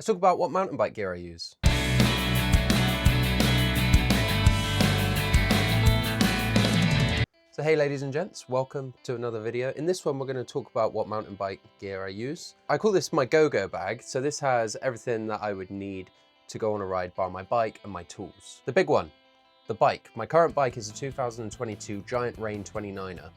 Let's talk about what mountain bike gear I use. So hey ladies and gents, welcome to another video. In this one we're going to talk about what mountain bike gear I use. I call this my go-go bag, so this has everything that I would need to go on a ride, bar my bike and my tools. The big one, the bike. My current bike is a 2022 Giant Rain 29er.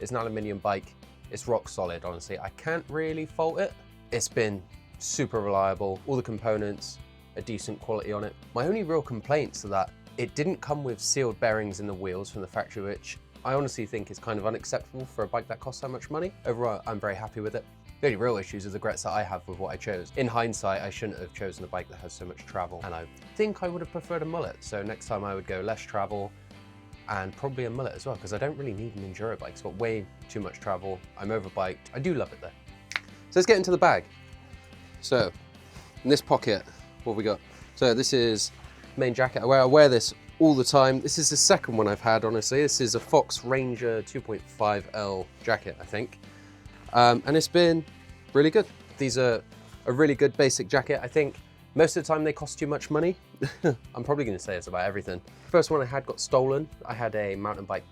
It's an aluminium bike, it's rock solid honestly. I can't really fault it. It's been super reliable, all the components are decent quality on it. My only real complaints are that it didn't come with sealed bearings in the wheels from the factory, which I honestly think is kind of unacceptable for a bike that costs so much money. Overall, I'm very happy with it. The only real issues are the regrets that I have with what I chose. In hindsight, I shouldn't have chosen a bike that has so much travel, and I think I would have preferred a mullet. So next time I would go less travel and probably a mullet as well, because I don't really need an enduro bike. It's got way too much travel. I'm overbiked. I do love it though. So let's get into the bag. So in this pocket, what have we got? So this is main jacket. I wear this all the time. This is the second one I've had, honestly. This is a Fox Ranger 2.5L jacket, I think. And it's been really good. These are a really good basic jacket. I think most of the time they cost too much money. I'm probably going to say this about everything. First one I had got stolen. I had a mountain bike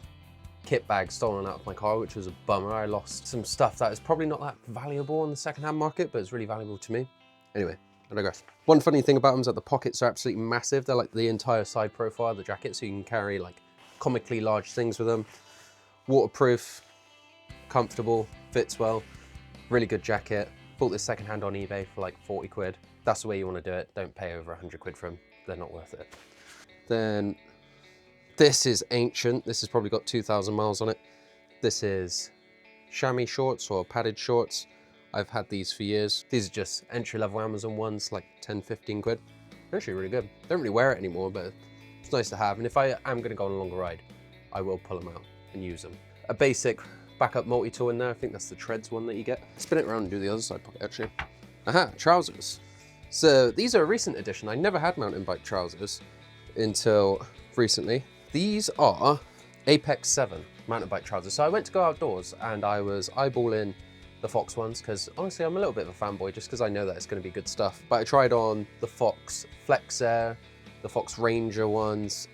kit bag stolen out of my car, which was a bummer. I lost some stuff that is probably not that valuable on the secondhand market, but it's really valuable to me. Anyway, I digress. One funny thing about them is that the pockets are absolutely massive. They're like the entire side profile of the jacket, so you can carry like comically large things with them. Waterproof, comfortable, fits well, really good jacket. Bought this secondhand on eBay for like 40 quid. That's the way you want to do it. Don't pay over 100 quid for them. They're not worth it. Then this is ancient. This has probably got 2,000 miles on it. This is chamois shorts or padded shorts. I've had these for years. These are just entry-level Amazon ones, like 10, 15 quid. They're actually really good. Don't really wear it anymore, but it's nice to have. And if I am going to go on a longer ride, I will pull them out and use them. A basic backup multi-tool in there. I think that's the Treads one that you get. Spin it around and do the other side pocket, actually. Aha, trousers. So these are a recent addition. I never had mountain bike trousers until recently. These are Apex 7 mountain bike trousers. So I went to go outdoors and I was eyeballing the Fox ones, because honestly I'm a little bit of a fanboy just because I know that it's going to be good stuff. But I tried on the Fox Flex Air, the Fox Ranger ones,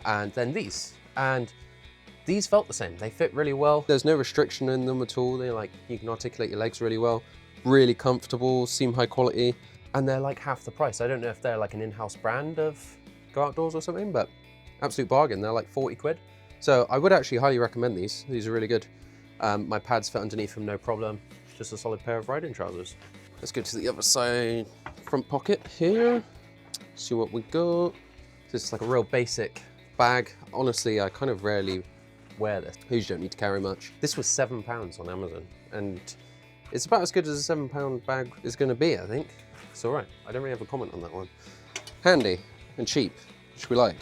and then these. And these felt the same. They fit really well. There's no restriction in them at all. They're like, you can articulate your legs really well, really comfortable, seem high quality, and they're like half the price. I don't know if they're like an in-house brand of Go Outdoors or something, but absolute bargain. They're like 40 quid. So I would actually highly recommend these. These are really good. My pads fit underneath them, no problem. Just a solid pair of riding trousers. Let's go to the other side, front pocket here. See what we got. This is like a real basic bag. Honestly, I kind of rarely wear this. I usually don't need to carry much. This was £7 on Amazon, and it's about as good as a £7 bag is going to be, I think. It's all right. I don't really have a comment on that one. Handy and cheap, which we like.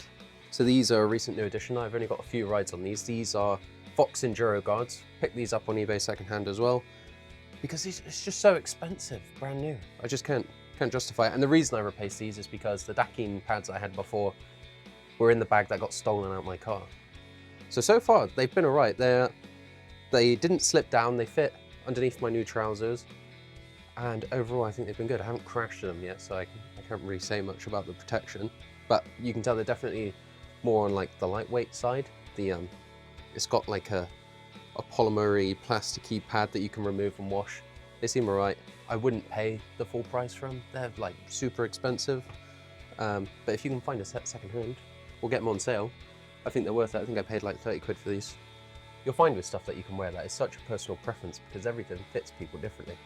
So these are a recent new addition. I've only got a few rides on these. These are Fox Enduro guards. Picked these up on eBay secondhand as well, because it's just so expensive, brand new. I just can't justify it. And the reason I replaced these is because the Dakine pads I had before were in the bag that got stolen out of my car. So far they've been all right. They didn't slip down. They fit underneath my new trousers, and overall I think they've been good. I haven't crashed in them yet, so I can't really say much about the protection, but you can tell they're definitely more on like the lightweight side. It's got like a polymer-y, plasticky pad that you can remove and wash. They seem all right. I wouldn't pay the full price for them. They're like super expensive. But if you can find a set secondhand or get them on sale, I think they're worth it. I think I paid like 30 quid for these. You'll find with stuff that you can wear that it's such a personal preference because everything fits people differently.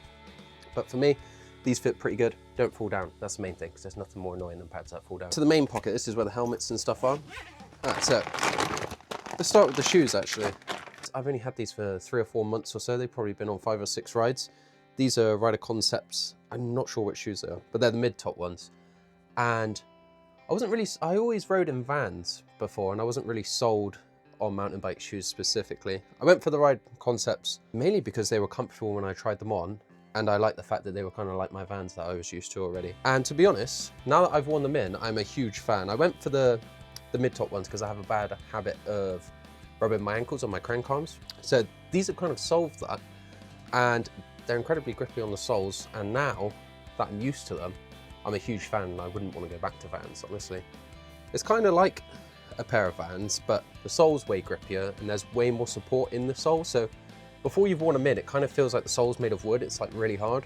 But for me, these fit pretty good. Don't fall down. That's the main thing, because there's nothing more annoying than pads that fall down. To the main pocket, this is where the helmets and stuff are. So let's start with the shoes, actually. I've only had these for 3 or 4 months or so. They've probably been on 5 or 6 rides. These are Rider Concepts. I'm not sure which shoes they are, but they're the mid-top ones. And I always rode in Vans before, and I wasn't really sold on mountain bike shoes specifically. I went for the Rider Concepts mainly because they were comfortable when I tried them on, and I liked the fact that they were kind of like my Vans that I was used to already. And to be honest, now that I've worn them in, I'm a huge fan. I went for the mid-top ones because I have a bad habit of rubbing my ankles on my crank arms. So these have kind of solved that, and they're incredibly grippy on the soles. And now that I'm used to them, I'm a huge fan and I wouldn't want to go back to Vans, honestly. It's kind of like a pair of Vans, but the sole's way grippier and there's way more support in the sole. So before you've worn them in, it kind of feels like the sole's made of wood. It's like really hard.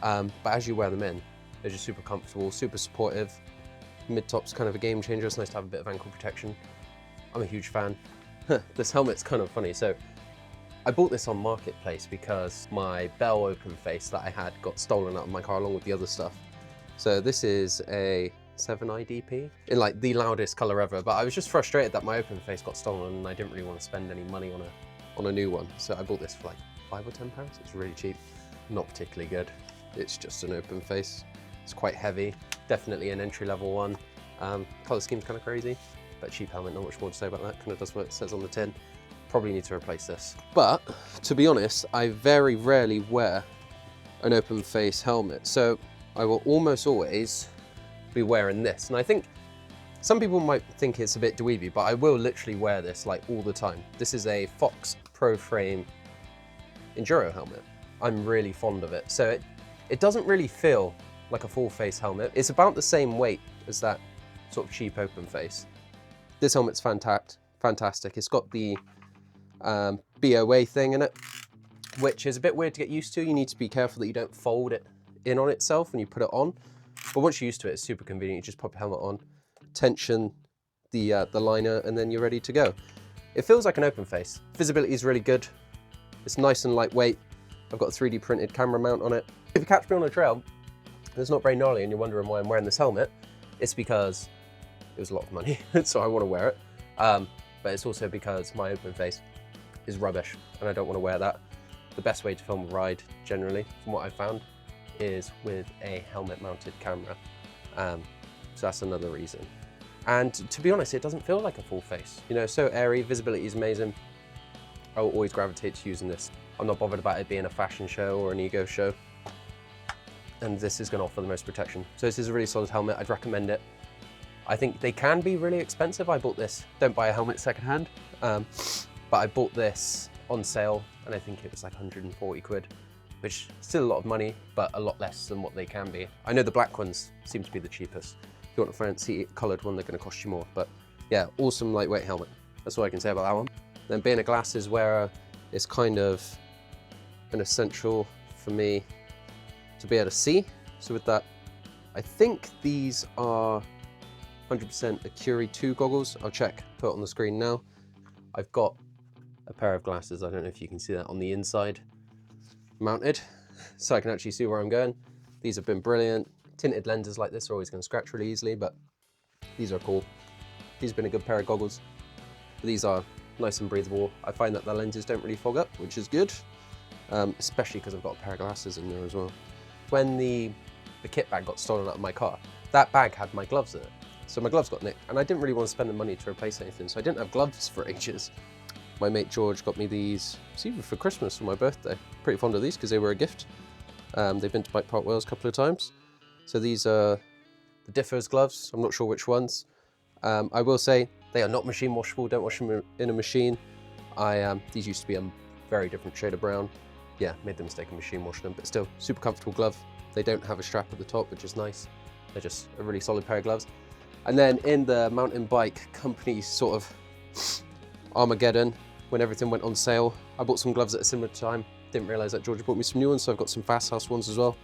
But as you wear them in, they're just super comfortable, super supportive. Mid-top's kind of a game changer. It's nice to have a bit of ankle protection. I'm a huge fan. This helmet's kind of funny. So I bought this on Marketplace because my Bell open face that I had got stolen out of my car along with the other stuff. So this is a 7IDP in like the loudest color ever, but I was just frustrated that my open face got stolen and I didn't really want to spend any money on a new one. So I bought this for like £5 or £10. It's really cheap, not particularly good. It's just an open face. It's quite heavy, definitely an entry-level one. Color scheme's kind of crazy, but cheap helmet, not much more to say about that. Kind of does what it says on the tin. Probably need to replace this. But to be honest, I very rarely wear an open face helmet. So I will almost always be wearing this. And I think some people might think it's a bit dweeby, but I will literally wear this like all the time. This is a Fox Pro Frame Enduro helmet. I'm really fond of it. So it doesn't really feel like a full face helmet. It's about the same weight as that sort of cheap open face. This helmet's fantastic. It's got the BOA thing in it, which is a bit weird to get used to. You need to be careful that you don't fold it in on itself when you put it on. But once you're used to it, it's super convenient. You just pop your helmet on, tension the liner, and then you're ready to go. It feels like an open face. Visibility is really good. It's nice and lightweight. I've got a 3D printed camera mount on it. If you catch me on a trail, and it's not very gnarly and you're wondering why I'm wearing this helmet, it's because it was a lot of money, so I want to wear it. But it's also because my open face is rubbish and I don't want to wear that. The best way to film a ride, generally, from what I've found, is with a helmet mounted camera. So that's another reason. And to be honest, it doesn't feel like a full face. You know, so airy, visibility is amazing. I will always gravitate to using this. I'm not bothered about it being a fashion show or an ego show. And this is going to offer the most protection. So this is a really solid helmet. I'd recommend it. I think they can be really expensive. I bought this, don't buy a helmet secondhand, but I bought this on sale and I think it was like 140 quid, which is still a lot of money, but a lot less than what they can be. I know the black ones seem to be the cheapest. If you want a fancy colored one, they're going to cost you more, but yeah, awesome lightweight helmet. That's all I can say about that one. Then being a glasses wearer, it's kind of an essential for me to be able to see. So with that, I think these are 100% Acuri 2 goggles. I'll check, put it on the screen now. I've got a pair of glasses, I don't know if you can see that, on the inside mounted, so I can actually see where I'm going. These have been brilliant. Tinted lenses like this are always going to scratch really easily, but these are cool. These have been a good pair of goggles. These are nice and breathable. I find that the lenses don't really fog up, which is good, especially because I've got a pair of glasses in there as well. When the kit bag got stolen out of my car, that bag had my gloves in it. So my gloves got nicked and I didn't really want to spend the money to replace anything, so I didn't have gloves for ages. My mate George got me these, it's either for Christmas or my birthday. Pretty fond of these because they were a gift. They've been to Bike Park Wales a couple of times. So these are the Differs gloves, I'm not sure which ones. I will say they are not machine washable, don't wash them in a machine. These used to be a very different shade of brown. Yeah, made the mistake of machine washing them, but still, super comfortable glove. They don't have a strap at the top, which is nice. They're just a really solid pair of gloves. And then in the mountain bike company sort of Armageddon, when everything went on sale, I bought some gloves at a similar time. Didn't realize that Georgia bought me some new ones, so I've got some Fast House ones as well.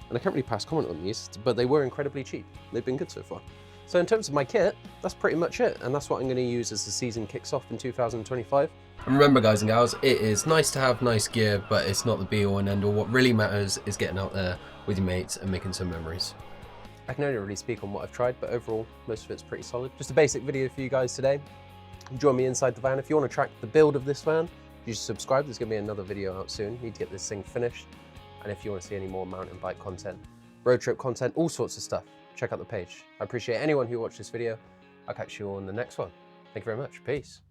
And I can't really pass comment on these, but they were incredibly cheap. They've been good so far. So in terms of my kit, that's pretty much it. And that's what I'm going to use as the season kicks off in 2025. And remember guys and gals, it is nice to have nice gear, but it's not the be all and end all. What really matters is getting out there with your mates and making some memories. I can only really speak on what I've tried, but overall, most of it's pretty solid. Just a basic video for you guys today. Join me inside the van. If you want to track the build of this van, you should subscribe. There's going to be another video out soon. Need to get this thing finished. And if you want to see any more mountain bike content, road trip content, all sorts of stuff, check out the page. I appreciate anyone who watched this video. I'll catch you on the next one. Thank you very much. Peace.